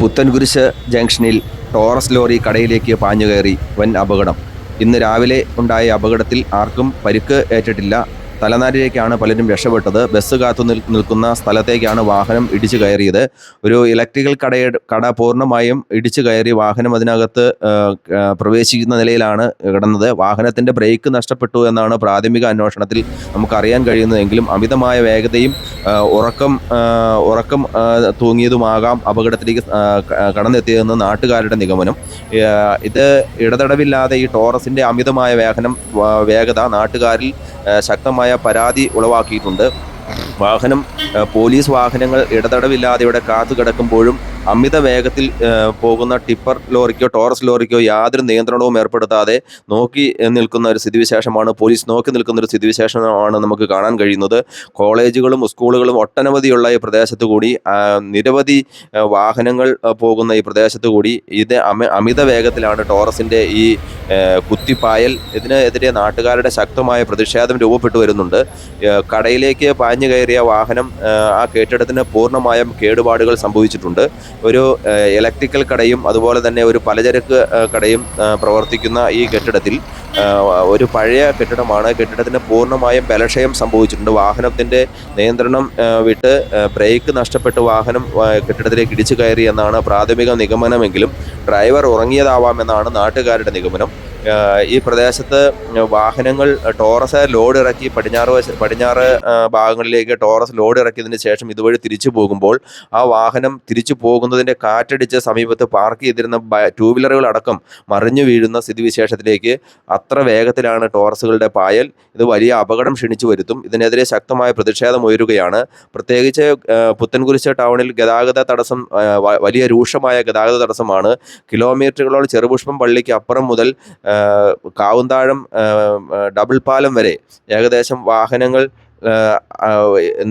പുത്തൻകുരിശ് ജംഗ്ഷനിൽ Taurus lorry കടയിലേക്ക് പാഞ്ഞുകയറി വൻ അപകടം. ഇന്ന് രാവിലെ ഉണ്ടായ അപകടത്തിൽ ആർക്കും പരിക്ക് ഏറ്റിട്ടില്ല. തലനാരിഴയ്ക്കാണ് പലരും രക്ഷപ്പെട്ടത്. ബസ് കാത്തു നിൽക്കുന്ന സ്ഥലത്തേക്കാണ് വാഹനം ഇടിച്ചു കയറിയത്. ഒരു ഇലക്ട്രിക്കൽ കട പൂർണ്ണമായും ഇടിച്ചു കയറി വാഹനം അതിനകത്ത് പ്രവേശിക്കുന്ന നിലയിലാണ് കിടന്നത്. വാഹനത്തിൻ്റെ ബ്രേക്ക് നഷ്ടപ്പെട്ടു എന്നാണ് പ്രാഥമിക അന്വേഷണത്തിൽ നമുക്കറിയാൻ കഴിയുന്നതെങ്കിലും അമിതമായ വേഗതയും ഉറക്കം തൂങ്ങിയതുമാകാം അപകടത്തിലേക്ക് കടന്നെത്തിയതെന്ന് നാട്ടുകാരുടെ നിഗമനം. ഇത് ഇടതടവില്ലാതെ ഈ ടോറസിൻ്റെ അമിതമായ വേഗത നാട്ടുകാരിൽ ശക്തമായ പരാതി ഉളവാക്കിയിട്ടുണ്ട്. പോലീസ് വാഹനങ്ങൾ ഇടതടവില്ലാതെ ഇവിടെ കാത്തു കിടക്കുമ്പോഴും അമിത വേഗത്തിൽ പോകുന്ന ടിപ്പർ ലോറിക്കോ ടോറസ് ലോറിക്കോ യാതൊരു നിയന്ത്രണവും ഏർപ്പെടുത്താതെ നോക്കി നിൽക്കുന്ന ഒരു സ്ഥിതിവിശേഷമാണ്, പോലീസ് നോക്കി നിൽക്കുന്ന ഒരു സ്ഥിതിവിശേഷമാണ് നമുക്ക് കാണാൻ കഴിയുന്നത്. കോളേജുകളും സ്കൂളുകളും ഒട്ടനവധിയുള്ള ഈ പ്രദേശത്തു കൂടി നിരവധി വാഹനങ്ങൾ പോകുന്ന ഈ പ്രദേശത്തു കൂടി ഇത് അമിത വേഗത്തിലാണ് ടോറസിൻ്റെ ഈ കുത്തിപ്പായൽ. ഇതിനെതിരെ നാട്ടുകാരുടെ ശക്തമായ പ്രതിഷേധം രൂപപ്പെട്ടു വരുന്നുണ്ട്. കടയിലേക്ക് പാഞ്ഞു കയറിയ വാഹനം ആ കെട്ടിടത്തിന് പൂർണ്ണമായും കേടുപാടുകൾ സംഭവിച്ചിട്ടുണ്ട്. ഒരു ഇലക്ട്രിക്കൽ കടയും അതുപോലെ തന്നെ ഒരു പലചരക്ക് കടയും പ്രവർത്തിക്കുന്ന ഈ കെട്ടിടത്തിൽ ഒരു പഴയ കെട്ടിടമാണ്. കെട്ടിടത്തിന് പൂർണ്ണമായും ബലക്ഷയം സംഭവിച്ചിട്ടുണ്ട്. വാഹനത്തിൻ്റെ നിയന്ത്രണം വിട്ട് ബ്രേക്ക് നഷ്ടപ്പെട്ട് വാഹനം കെട്ടിടത്തിലേക്ക് ഇടിച്ചു കയറി എന്നാണ് പ്രാഥമിക നിഗമനമെങ്കിലും ഡ്രൈവർ ഉറങ്ങിയതാവാമെന്നാണ് നാട്ടുകാരുടെ നിഗമനം. ഈ പ്രദേശത്ത് വാഹനങ്ങൾ ടോറസ് ലോഡ് ഇറക്കി പടിഞ്ഞാറ് ഭാഗങ്ങളിലേക്ക് ടോറസ് ലോഡ് ഇറക്കിയതിന് ശേഷം ഇതുവഴി തിരിച്ചു പോകുമ്പോൾ ആ വാഹനം തിരിച്ചു പോകുന്നതിൻ്റെ കാറ്റടിച്ച് സമീപത്ത് പാർക്ക് ചെയ്തിരുന്ന ടൂ വീലറുകളടക്കം മറിഞ്ഞു വീഴുന്ന സ്ഥിതിവിശേഷത്തിലേക്ക് അത്ര വേഗത്തിലാണ് ടോറസുകളുടെ പായൽ. ഇത് വലിയ അപകടം ക്ഷണിച്ചു വരുത്തും. ഇതിനെതിരെ ശക്തമായ പ്രതിഷേധം ഉയരുകയാണ്. പ്രത്യേകിച്ച് പുത്തൻകുരിശ് ടൗണിൽ ഗതാഗത തടസ്സം വലിയ രൂക്ഷമായ ഗതാഗത തടസ്സമാണ്. കിലോമീറ്ററുകളോളം ചെറുപുഷ്പം പള്ളിക്ക് അപ്പുറം മുതൽ കാവുന്താഴം ഡബിൾ പാലം വരെ ഏകദേശം വാഹനങ്ങൾ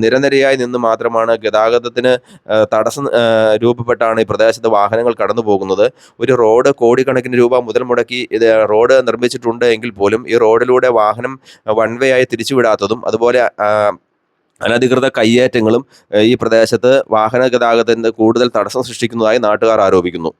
നിരനിരയായി നിന്ന് മാത്രമാണ് ഗതാഗതത്തിന് തടസ്സം രൂപപ്പെട്ടാണ് ഈ പ്രദേശത്ത് വാഹനങ്ങൾ കടന്നു പോകുന്നത്. ഒരു റോഡ് കോടിക്കണക്കിന് രൂപ മുതൽ മുടക്കി ഇത് റോഡ് നിർമ്മിച്ചിട്ടുണ്ട് എങ്കിൽ പോലും ഈ റോഡിലൂടെ വാഹനം വൺ വേ ആയി തിരിച്ചുവിടാത്തതും അതുപോലെ അനധികൃത കയ്യേറ്റങ്ങളും ഈ പ്രദേശത്ത് വാഹന ഗതാഗതത്തിന് കൂടുതൽ തടസ്സം സൃഷ്ടിക്കുന്നതായി നാട്ടുകാർ ആരോപിക്കുന്നു.